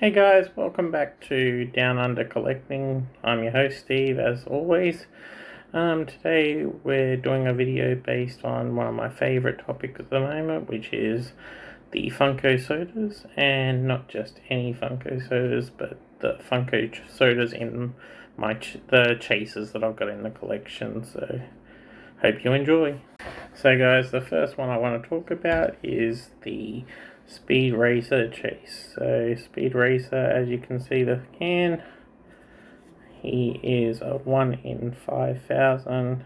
Hey guys, welcome back to Down Under Collecting. I'm your host Steve, as always. Today we're doing a video based on one of my favourite topics at the moment, which is the Funko Sodas, and not just any Funko Sodas, but the Funko Sodas in the chases that I've got in the collection. So hope you enjoy. So guys, the first one I want to talk about is the Speed Racer chase. So Speed Racer, as you can see the can, he is a 1 in 5,000,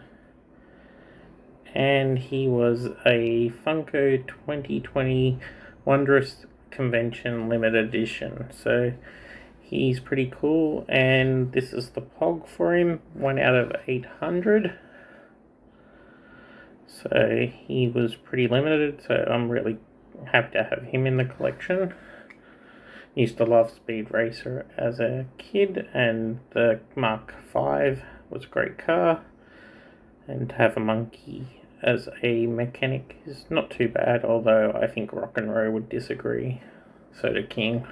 and he was a Funko 2020 Wondrous Convention limited edition. So he's pretty cool, and this is the POG for him, 1 out of 800. So he was pretty limited, so I'm really happy to have him in the collection. Used to love Speed Racer as a kid, and the Mark V was a great car, and to have a monkey as a mechanic is not too bad, although I think ROCKnROWE would disagree. Soda King.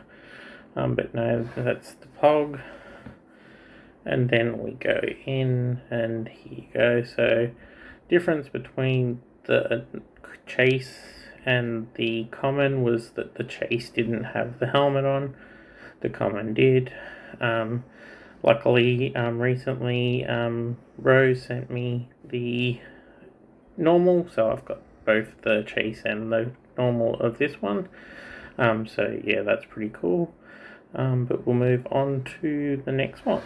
But no, that's the POG. And then we go in, and here you go. So difference between the chase and the common was that the chase didn't have the helmet on, the common did. Luckily, recently, Rose sent me the normal, so I've got both the chase and the normal of this one. So yeah, that's pretty cool. But we'll move on to the next one.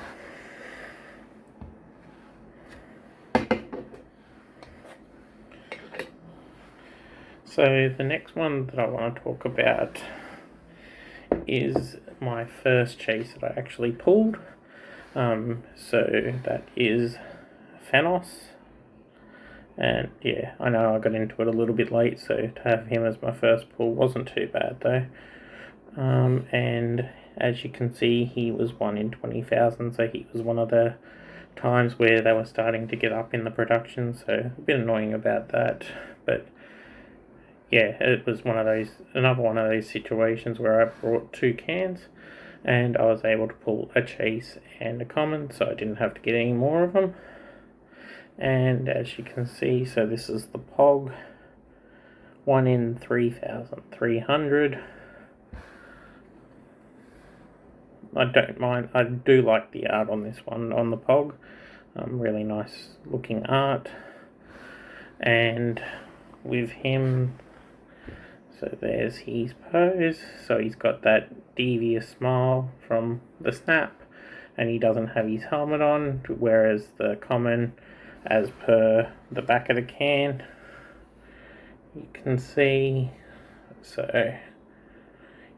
So the next one that I want to talk about is my first chase that I actually pulled. So that is Thanos. And yeah, I know I got into it a little bit late, so to have him as my first pull wasn't too bad though. And as you can see, he was 1 in 20,000, so he was one of the times where they were starting to get up in the production, so a bit annoying about that. But yeah, it was another one of those situations where I brought 2 cans, and I was able to pull a chase and a common, so I didn't have to get any more of them. And as you can see, so this is the POG, 1 in 3,300. I don't mind, I do like the art on this one, on the POG. Really nice looking art. And with him, so there's his pose. So he's got that devious smile from the snap, and he doesn't have his helmet on, whereas the common, as per the back of the can, you can see, so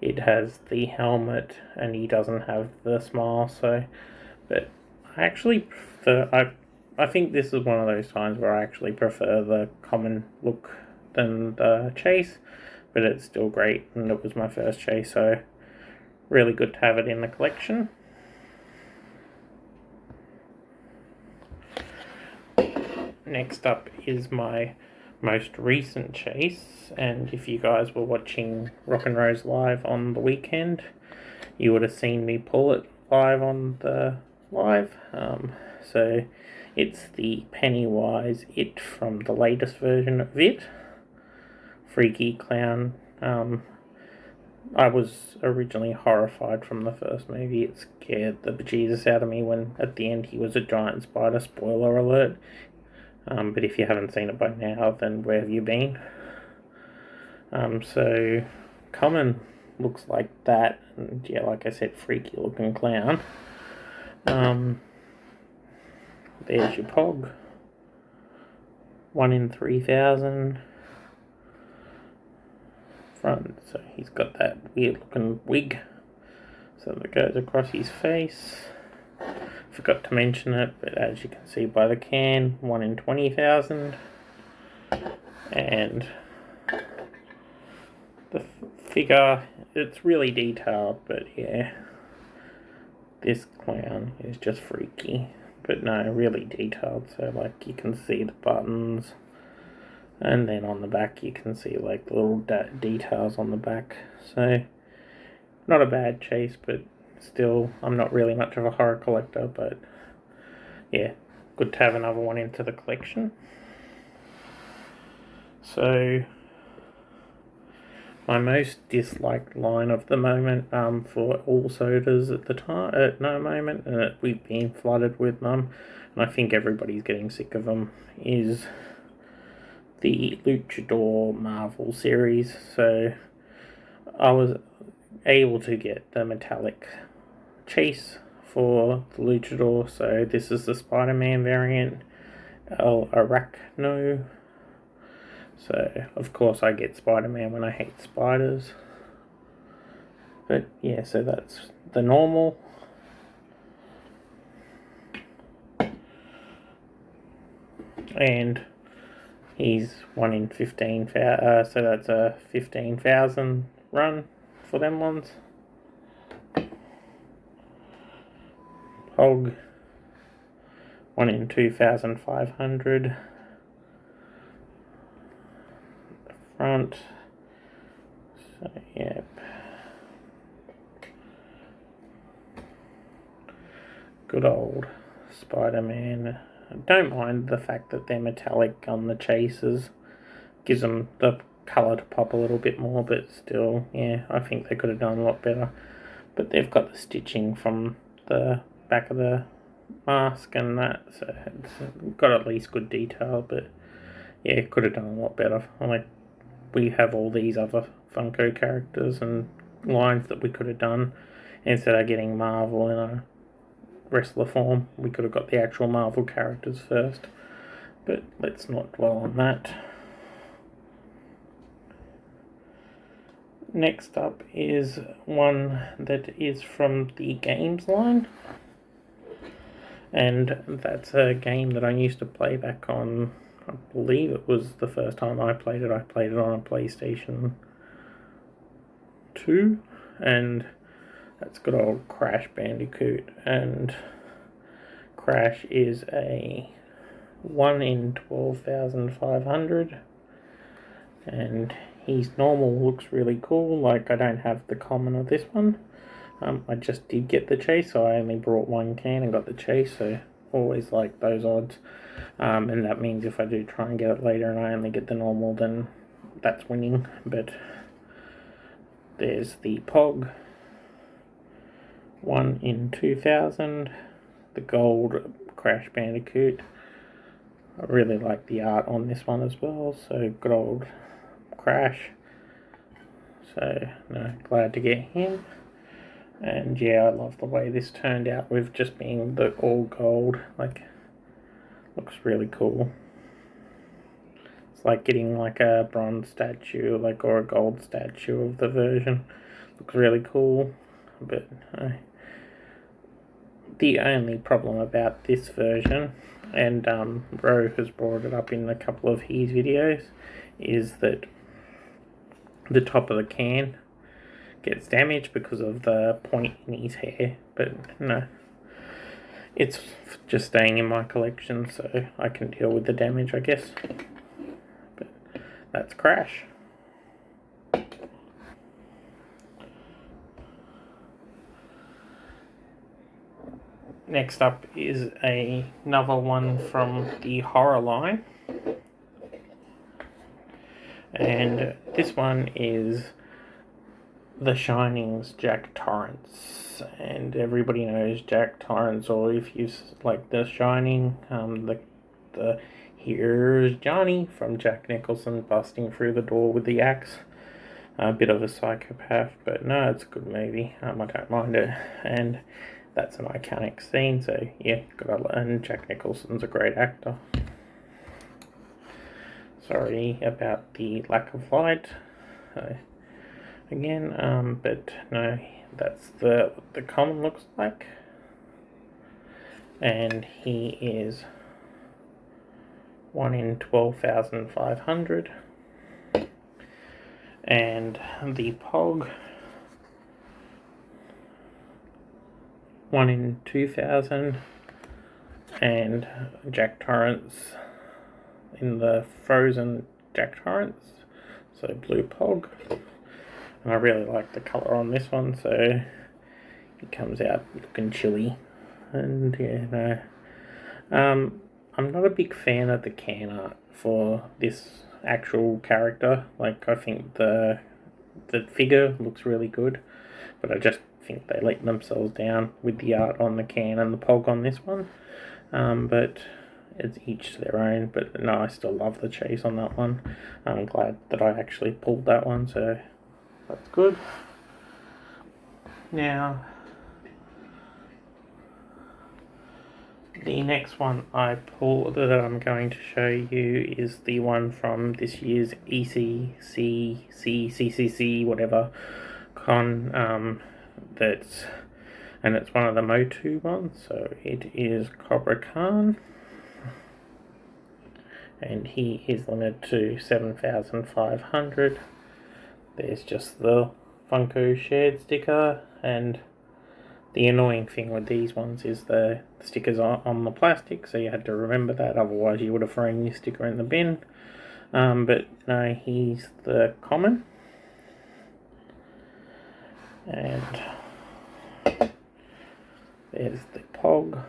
it has the helmet and he doesn't have the smile. So, but I actually prefer, I think this is one of those times where I actually prefer the common look than the chase, but it's still great, and it was my first chase, so really good to have it in the collection. Next up is my most recent chase, and if you guys were watching ROCKnROWE's live on the weekend, you would have seen me pull it live on the live. So it's the Pennywise It from the latest version of It. Freaky clown. I was originally horrified from the first movie. It scared the bejesus out of me when at the end he was a giant spider. Spoiler alert. But if you haven't seen it by now, then where have you been? So common looks like that, and yeah, like I said, freaky looking clown. There's your POG, 1 in 3,000 front. So he's got that weird looking wig, so that goes across his face. Forgot to mention it, but as you can see by the can, 1 in 20,000. And the figure, it's really detailed, but yeah, this clown is just freaky. But no, really detailed, so like you can see the buttons, and then on the back you can see like little details on the back. So not a bad chase, but still, I'm not really much of a horror collector, but yeah, good to have another one into the collection. So, my most disliked line of the moment for all sodas at the moment, and we've been flooded with them, and I think everybody's getting sick of them, is the Luchador Marvel series. So I was able to get the metallic chase for the Luchador. So this is the Spider-Man variant, ROCKnROWE. So of course I get Spider-Man when I hate spiders. But yeah, so that's the normal. And he's 1 in 15, so that's a 15,000 run for them ones. Hog, 1 in 2,500. Front. So, yep. Good old Spider-Man. I don't mind the fact that they're metallic on the chases. Gives them the colour to pop a little bit more, but still, yeah, I think they could have done a lot better. But they've got the stitching from the back of the mask and that, so it's got at least good detail, but yeah, could have done a lot better. Like, we have all these other Funko characters and lines that we could have done. Instead of getting Marvel in a wrestler form, we could have got the actual Marvel characters first. But let's not dwell on that. Next up is one that is from the games line. And that's a game that I used to play back on, I believe it was the first time I played it on a PlayStation 2. And that's good old Crash Bandicoot. And Crash is a 1 in 12,500. And his normal looks really cool. Like, I don't have the common of this one. I just did get the chase, so I only brought one can and got the chase, so always like those odds. And that means if I do try and get it later and I only get the normal, then that's winning. But there's the Pog, 1 in 2,000, the gold Crash Bandicoot. I really like the art on this one as well, so good old Crash. So, no, glad to get him. And yeah, I love the way this turned out with just being the all gold. Like, looks really cool. It's like getting like a bronze statue, like, or a gold statue of the version. Looks really cool. But the only problem about this version, and Ro has brought it up in a couple of his videos, is that the top of the can gets damaged because of the point in his hair. But no, it's just staying in my collection, so I can deal with the damage, I guess. But that's Crash. Next up is another one from the horror line. And this one is The Shining's Jack Torrance, and everybody knows Jack Torrance, or if you like The Shining, the here's Johnny from Jack Nicholson busting through the door with the axe. A bit of a psychopath, but no, it's a good movie. I don't mind it, and that's an iconic scene. So yeah, and Jack Nicholson's a great actor. Sorry about the lack of light. Again, but no, that's the common looks like, and he is 1 in 12,500, and the Pog, 1 in 2,000, and Jack Torrance in the frozen Jack Torrance, so blue Pog. And I really like the colour on this one, so it comes out looking chilly. And yeah, no. I'm not a big fan of the can art for this actual character. Like, I think the figure looks really good, but I just think they let themselves down with the art on the can and the pog on this one. But it's each to their own. But no, I still love the chase on that one. I'm glad that I actually pulled that one, so that's good. Now, the next one I pulled that I'm going to show you is the one from this year's CCCC, whatever con. And it's one of the Motu ones. So it is Cobra Khan, and he is limited to 7,500. There's just the Funko shared sticker, and the annoying thing with these ones is the stickers are on the plastic, so you had to remember that, otherwise you would have thrown your sticker in the bin. But no, he's the common. And there's the Pog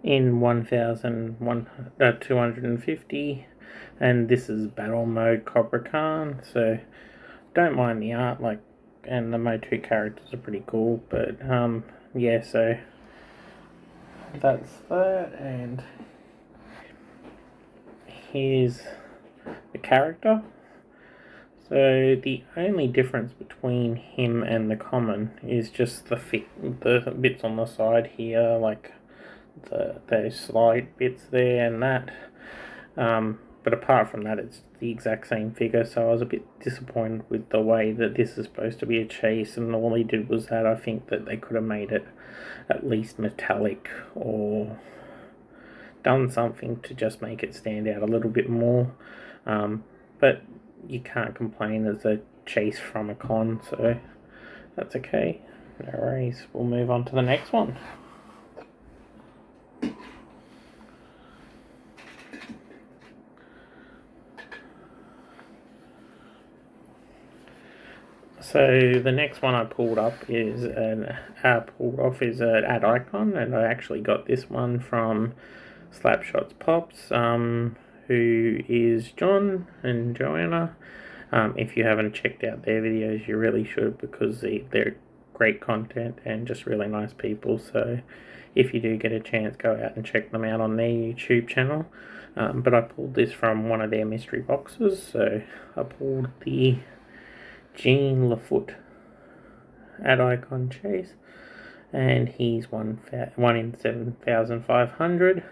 in 1,250, and this is battle mode Cobra Khan, so don't mind the art, like, and the Motu characters are pretty cool, but yeah, so that's that. And here's the character. So the only difference between him and the common is just the bits on the side here, like those slide bits there and that. But apart from that, it's the exact same figure, so I was a bit disappointed with the way that this is supposed to be a chase, and all he did was that. I think that they could have made it at least metallic, or done something to just make it stand out a little bit more. But you can't complain as a chase from a con, so that's okay. No worries, we'll move on to the next one. So the next one I pulled off is an ad icon, and I actually got this one from Slapshotpops, who is John and Joana. If you haven't checked out their videos, you really should, because they're great content and just really nice people. So if you do get a chance, go out and check them out on their YouTube channel. But I pulled this from one of their mystery boxes, so I pulled the Jean Lafoot ad icon chase, and he's one in 7,500.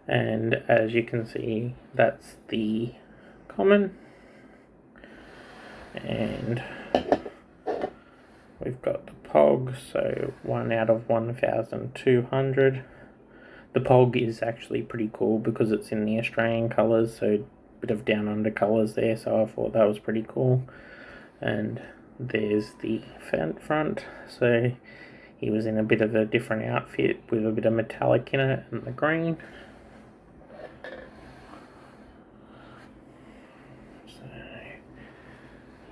And as you can see, that's the common, and we've got the Pog, so 1 out of 1,200. The Pog is actually pretty cool because it's in the Australian colours, so a bit of down under colours there, so I thought that was pretty cool. And there's the front, so he was in a bit of a different outfit with a bit of metallic in it and the green. So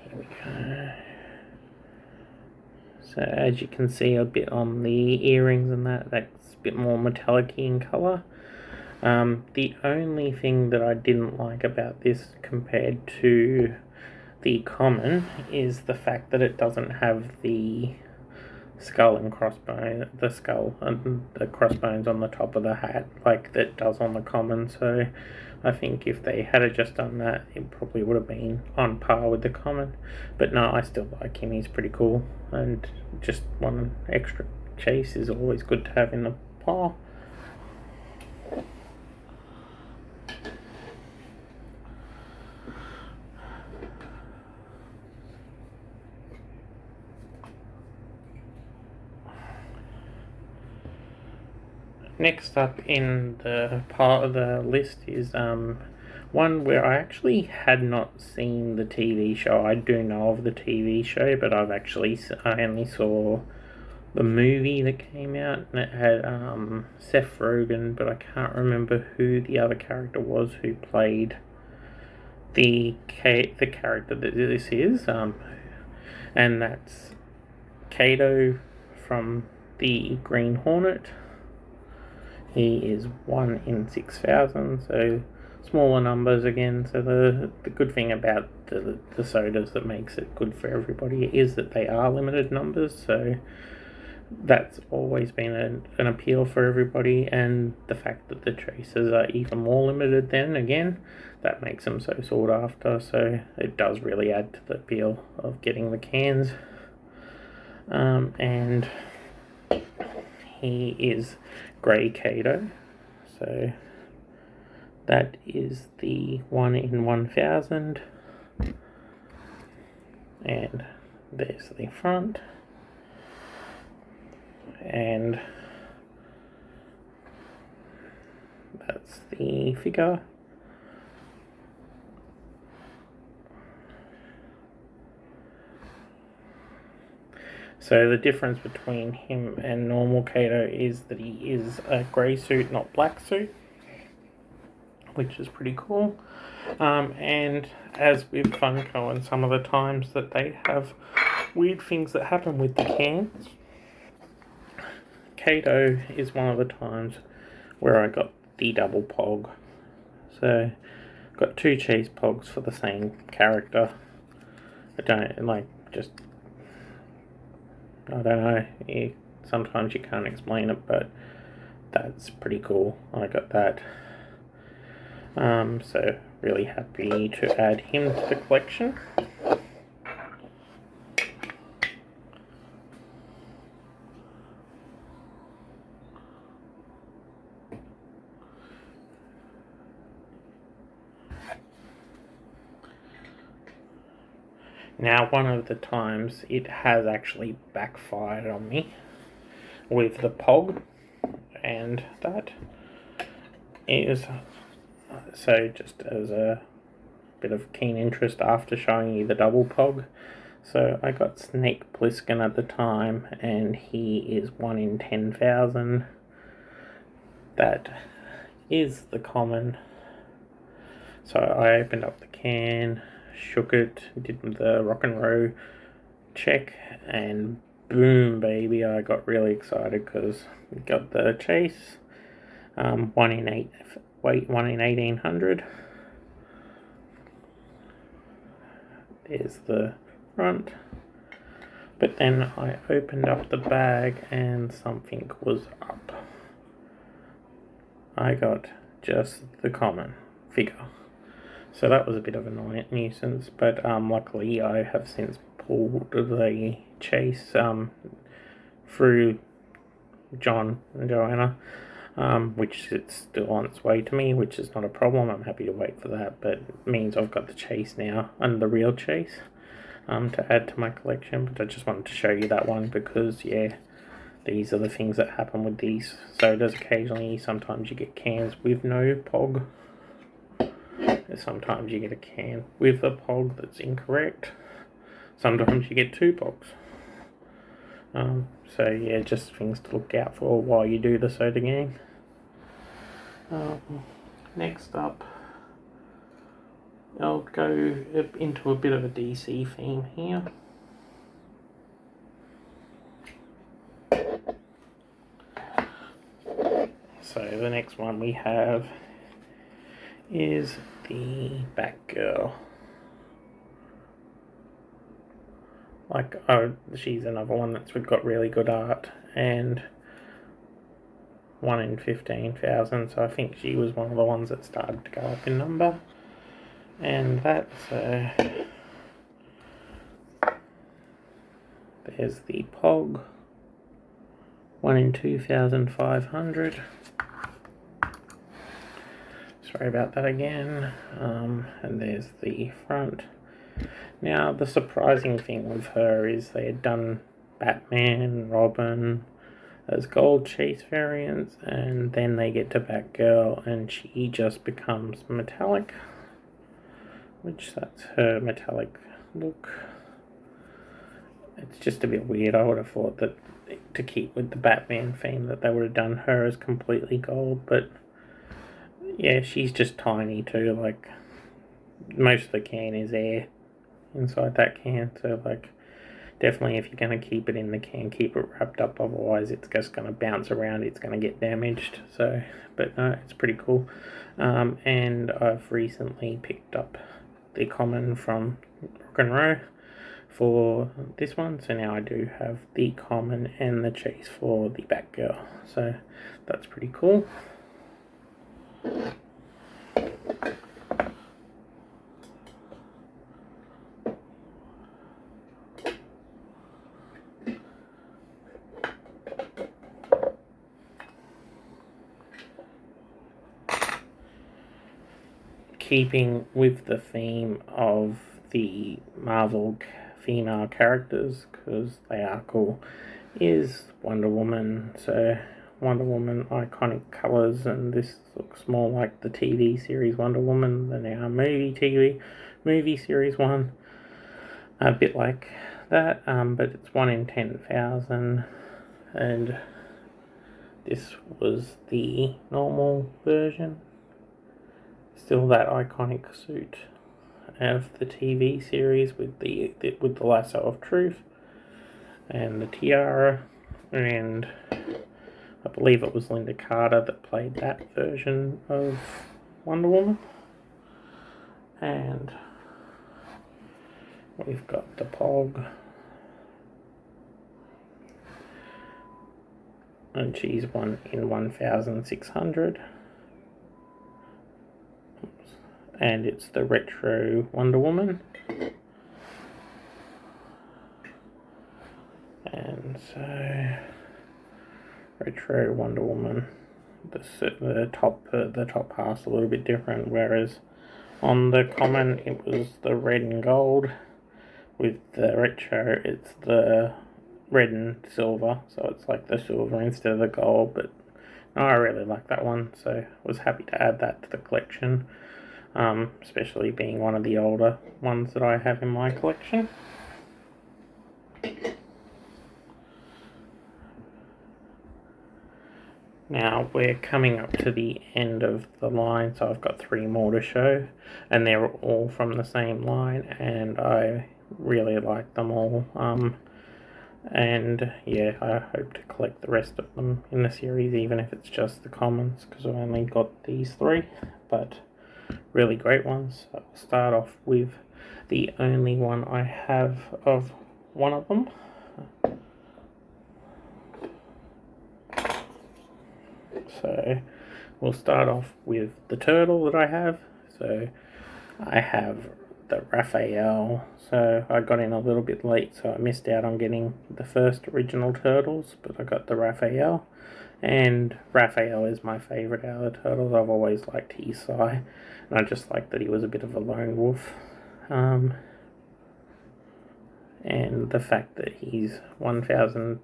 here we go. So as you can see, a bit on the earrings and that's a bit more metallic in colour. The only thing that I didn't like about this compared to the common is the fact that it doesn't have the skull and the crossbones on the top of the hat like that does on the common. So I think if they had just done that, it probably would have been on par with the common. But no, I still like him. He's pretty cool, and just one extra chase is always good to have in the pile. Next up in the part of the list is one where I actually had not seen the TV show. I do know of the TV show, but I only saw the movie that came out, and it had Seth Rogen, but I can't remember who the other character was who played the character that this is, and that's Kato from the Green Hornet. He is 1 in 6,000, so smaller numbers again. So the good thing about the sodas that makes it good for everybody is that they are limited numbers, so that's always been an appeal for everybody, and the fact that the chasers are even more limited then again, that makes them so sought after, so it does really add to the appeal of getting the cans. And he is Grey Kato, so that is the 1 in 1,000, and there's the front, and that's the figure. So the difference between him and normal Kato is that he is a grey suit, not black suit, which is pretty cool. And as with Funko and some of the times that they have weird things that happen with the cans, Kato is one of the times where I got the double pog. So got 2 cheese pogs for the same character. I don't know. Sometimes you can't explain it, but that's pretty cool. I got that. So really happy to add him to the collection. Now, one of the times it has actually backfired on me with the pog, and that is, so just as a bit of keen interest after showing you the double pog, so I got Snake Plissken at the time, and he is 1 in 10,000. That is the common. So I opened up the can, shook it, did the ROCKnROWE check, and boom, baby, I got really excited because we got the chase. 1 in 1,800. There's the front. But then I opened up the bag and something was up. I got just the common figure. So that was a bit of a nuisance, but luckily I have since pulled the chase through John and Joana, which is still on its way to me, which is not a problem. I'm happy to wait for that, but it means I've got the chase now, and the real chase, to add to my collection. But I just wanted to show you that one because, yeah, these are the things that happen with these sodas occasionally. Sometimes you get cans with no pog. Sometimes you get a can with a pog that's incorrect. Sometimes you get 2 pogs. So yeah, just things to look out for while you do the soda game. Next up, I'll go into a bit of a DC theme here. So the next one we have is the Batgirl. She's another one that's got really good art, and 1 in 15,000, so I think she was one of the ones that started to go up in number. And that's there's the pog, 1 in 2,500. Sorry about that again. And there's the front. Now, the surprising thing with her is they had done Batman, Robin as gold chase variants, and then they get to Batgirl and she just becomes metallic, which that's her metallic look. It's just a bit weird. I would have thought that to keep with the Batman theme that they would have done her as completely gold, but yeah, she's just tiny too. Like, most of the can is air inside that can, so like definitely if you're going to keep it in the can, keep it wrapped up, otherwise it's just going to bounce around, it's going to get damaged. So, but no, it's pretty cool. And I've recently picked up the common from ROCKnROWE for this one, so now I do have the common and the chase for the Batgirl, so that's pretty cool. Keeping with the theme of the Marvel female characters, because they are cool, is Wonder Woman. So Wonder Woman iconic colours, and this looks more like the TV series Wonder Woman than our movie series one. A bit like that, but it's 1 in 10,000, and this was the normal version. Still that iconic suit of the TV series with the lasso of truth and the tiara, and I believe it was Linda Carter that played that version of Wonder Woman. And we've got the Pog, and she's 1 in 1,600. And it's the retro Wonder Woman. And so, retro Wonder Woman. The top half's a little bit different, whereas on the common it was the red and gold. With the retro, it's the red and silver, so it's like the silver instead of the gold. But no, I really like that one, so I was happy to add that to the collection. Especially being one of the older ones that I have in my collection. Now we're coming up to the end of the line, so I've got 3 more to show, and they're all from the same line, and I really like them all. And yeah, I hope to collect the rest of them in the series, even if it's just the commons, because I've only got these 3, but really great ones. I'll start off with the only one I have of one of them. So we'll start off with the turtle that I have. So I have the Raphael. So I got in a little bit late, so I missed out on getting the first original turtles, but I got the Raphael. And Raphael is my favourite out of the turtles. I've always liked his side, and I just liked that he was a bit of a lone wolf. And the fact that he's 1 in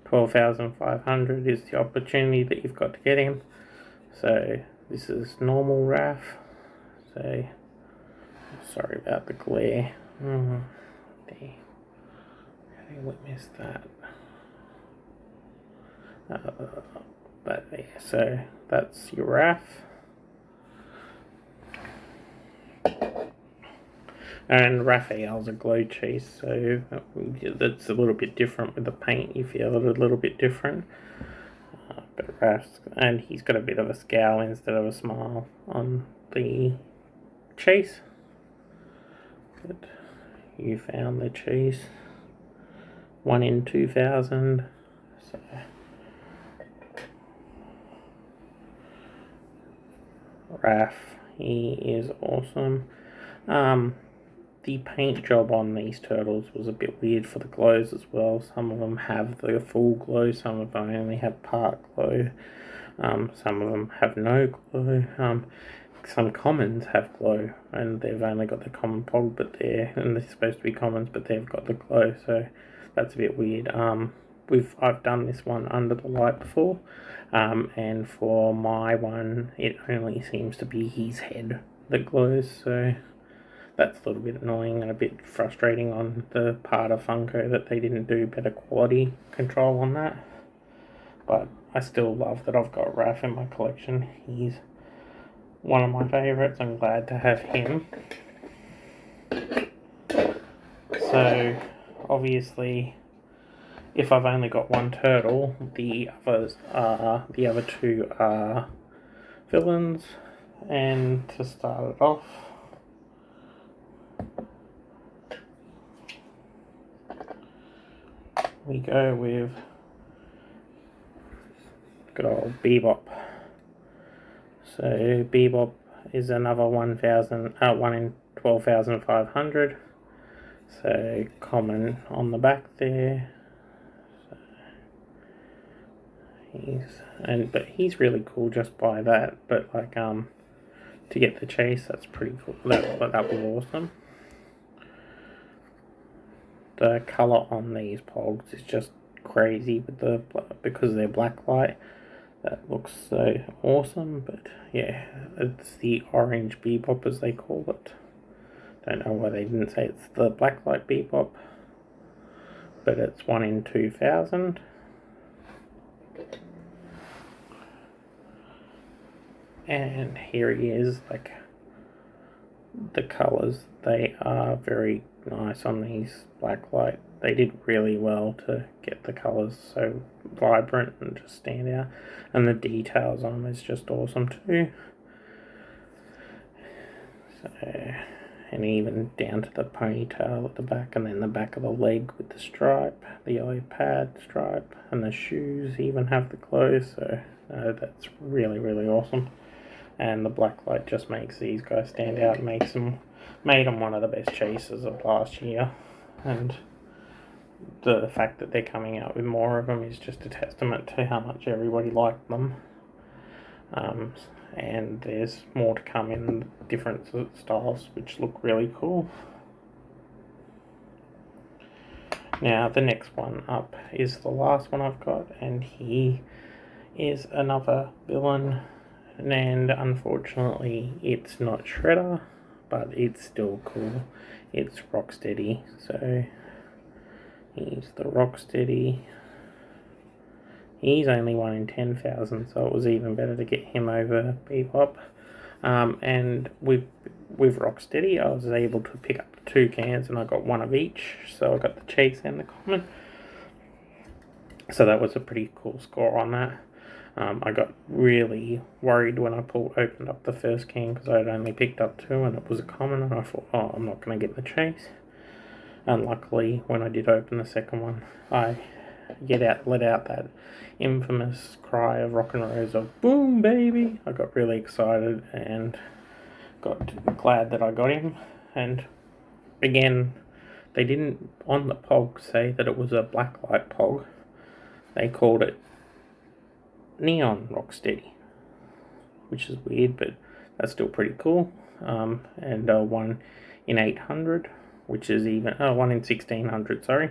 12,500 is the opportunity that you've got to get him. So this is normal Raph. So sorry about the glare. How did we miss that? But yeah, so that's your Raph. And Raphael's a glow chase, so that's a little bit different with the paint. You feel it a little bit different. But Raph's, and he's got a bit of a scowl instead of a smile on the chase. But you found the chase. 1 in 2,000. So Raph, he is awesome. The paint job on these turtles was a bit weird for the glows as well. Some of them have the full glow, some of them only have part glow, some of them have no glow. Some commons have glow, and they've only got the common pog, and they're supposed to be commons, but they've got the glow, so that's a bit weird. I've done this one under the light before, and for my one, it only seems to be his head that glows, so that's a little bit annoying and a bit frustrating on the part of Funko that they didn't do better quality control on that. But I still love that I've got Raph in my collection. He's one of my favourites. I'm glad to have him. So, obviously, if I've only got one turtle, the other two are villains. And to start it off, we go with good old Bebop. So Bebop is another 1 in 12,500. So common on the back there. So but he's really cool just by that. But like to get the chase, that's pretty cool. That was awesome. The colour on these pogs is just crazy with because they're blacklight. That looks so awesome, but yeah, it's the orange Bebop as they call it. Don't know why they didn't say it's the blacklight Bebop, but it's 1 in 2,000. And here he is, like the colours, they are very nice on these blacklight. They did really well to get the colours so vibrant and just stand out. And the details on them is just awesome too. So, and even down to the ponytail at the back, and then the back of the leg with the stripe, the yellow pad stripe, and the shoes even have the clothes. So that's really, really awesome. And the blacklight just makes these guys stand out, and made them one of the best chases of last year. And the fact that they're coming out with more of them is just a testament to how much everybody liked them. And there's more to come in different styles which look really cool. Now the next one up is the last one I've got, and he is another villain, and unfortunately it's not Shredder, but it's still cool. It's Rocksteady. So he's the Rocksteady. He's only 1 in 10,000, so it was even better to get him over Bebop. And with Rocksteady, I was able to pick up 2 cans, and I got 1 of each. So I got the chase and the common. So that was a pretty cool score on that. I got really worried when I opened up the first can, because I had only picked up 2 and it was a common, and I thought, oh, I'm not going to get the chase. And luckily, when I did open the second one, I let out that infamous cry of ROCKnROWE of boom baby. I got really excited and got glad that I got him. And again, they didn't on the pog say that it was a blacklight pog. They called it Neon Rocksteady, which is weird, but that's still pretty cool. And 1 in 800, which is even 1 in 1600, sorry,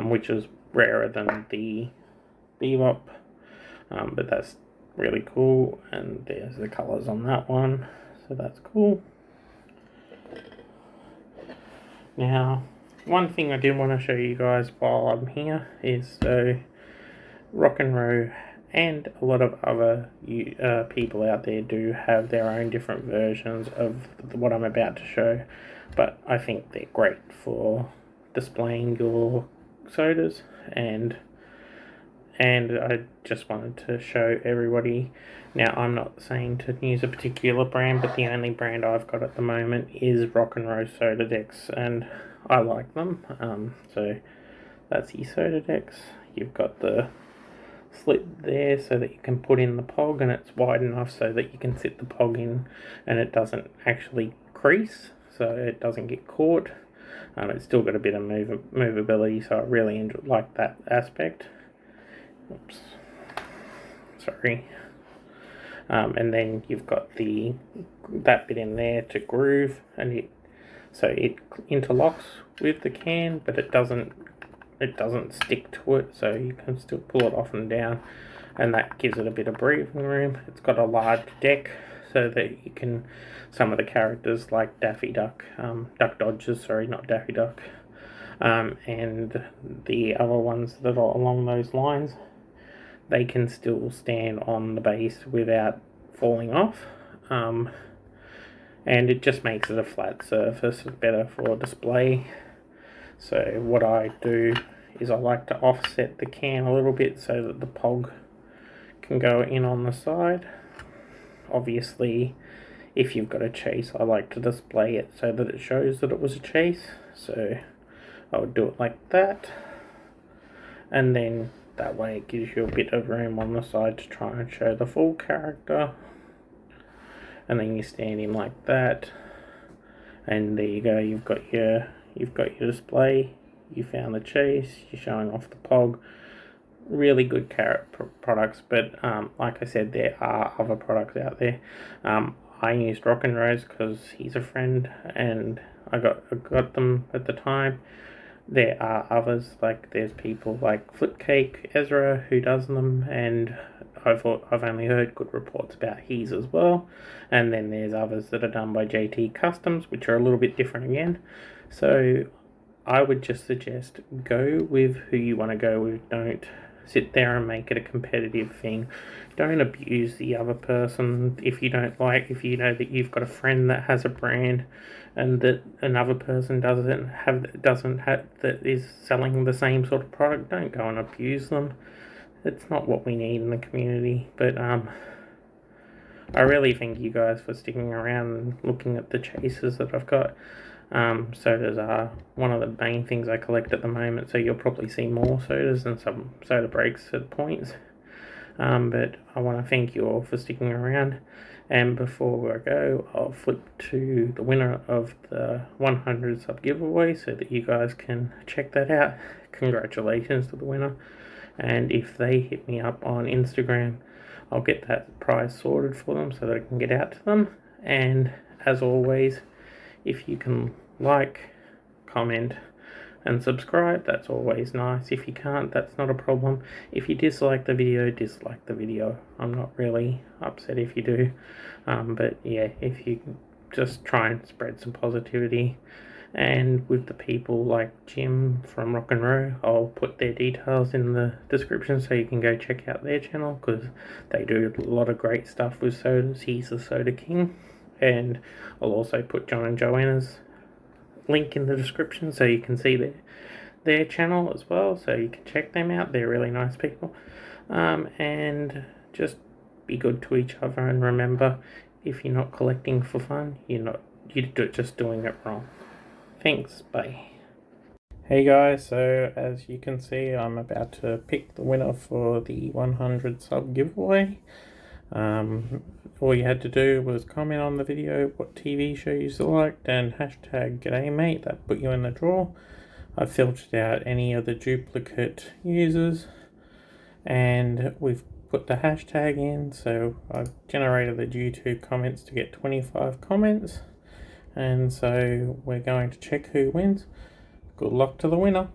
which is rarer than the Bebop, but that's really cool. And there's the colours on that one, so that's cool. Now, one thing I did want to show you guys while I'm here is ROCKnROWE and a lot of other people out there do have their own different versions of what I'm about to show, but I think they're great for displaying your sodas, and I just wanted to show everybody. Now, I'm not saying to use a particular brand, but the only brand I've got at the moment is ROCKnROWE Soda Decks, and I like them. So that's your Soda Decks. You've got the slit there so that you can put in the pog, and it's wide enough so that you can sit the pog in and it doesn't actually crease, so it doesn't get caught. It's still got a bit of movability, so I really like that aspect. Oops, sorry. And then you've got that bit in there to groove, and it interlocks with the can, but it doesn't stick to it, so you can still pull it off and down, and that gives it a bit of breathing room. It's got a large deck so that you can, some of the characters like Daffy Duck, Duck Dodgers, sorry, not Daffy Duck, and the other ones that are along those lines, they can still stand on the base without falling off. and it just makes it a flat surface, better for display. So what I do is I like to offset the can a little bit so that the pog can go in on the side. Obviously, if you've got a chase, I like to display it so that it shows that it was a chase. So I would do it like that, and then that way it gives you a bit of room on the side to try and show the full character. And then you stand him like that, and there you go. You've got your display. You found the chase. You're showing off the pog. Really good products, but like I said, there are other products out there. I used ROCKnROWE because he's a friend, and I got them at the time. There are others, like there's people like Flipcake Ezra who does them, and I've only heard good reports about his as well. And then there's others that are done by JT Customs, which are a little bit different again. So I would just suggest go with who you want to go with. Don't sit there and make it a competitive thing. Don't abuse the other person. If you know that you've got a friend that has a brand and that another person that is selling the same sort of product, don't go and abuse them. It's not what we need in the community. But I really thank you guys for sticking around and looking at the chases that I've got. Sodas are one of the main things I collect at the moment, so you'll probably see more sodas and some soda breaks at points. But I want to thank you all for sticking around. And before I go, I'll flip to the winner of the 100 sub giveaway so that you guys can check that out. Congratulations to the winner. And if they hit me up on Instagram, I'll get that prize sorted for them so that I can get out to them. And as always, if you can like, comment, and subscribe, that's always nice. If you can't, that's not a problem. If you dislike the video. I'm not really upset if you do. But yeah, if you just try and spread some positivity. And with the people like Jim from ROCKnROWE, I'll put their details in the description so you can go check out their channel, because they do a lot of great stuff with sodas. He's the Soda King. And I'll also put John and Joana's link in the description so you can see their channel as well, so you can check them out. They're really nice people. And just be good to each other, and remember, if you're not collecting for fun, you're just doing it wrong. Thanks, bye. Hey guys, so as you can see, I'm about to pick the winner for the 100 sub giveaway. All you had to do was comment on the video what TV show you liked and hashtag G'dayMate. That put you in the draw. I filtered out any of the duplicate users, and we've put the hashtag in, so I've generated the YouTube comments to get 25 comments, and so we're going to check who wins. Good luck to the winner.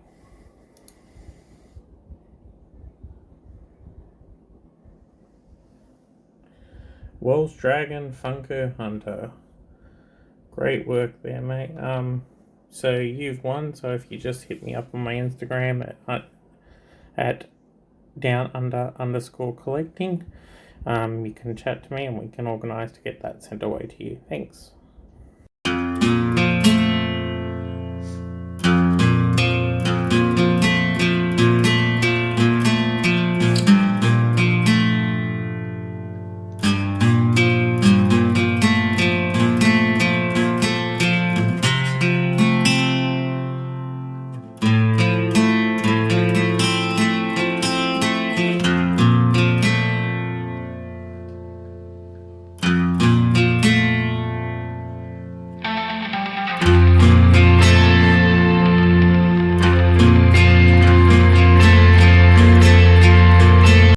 Wells Dragon Funko Hunter. Great work there, mate. So you've won. So if you just hit me up on my Instagram at @downunder_collecting, you can chat to me and we can organise to get that sent away to you. Thanks.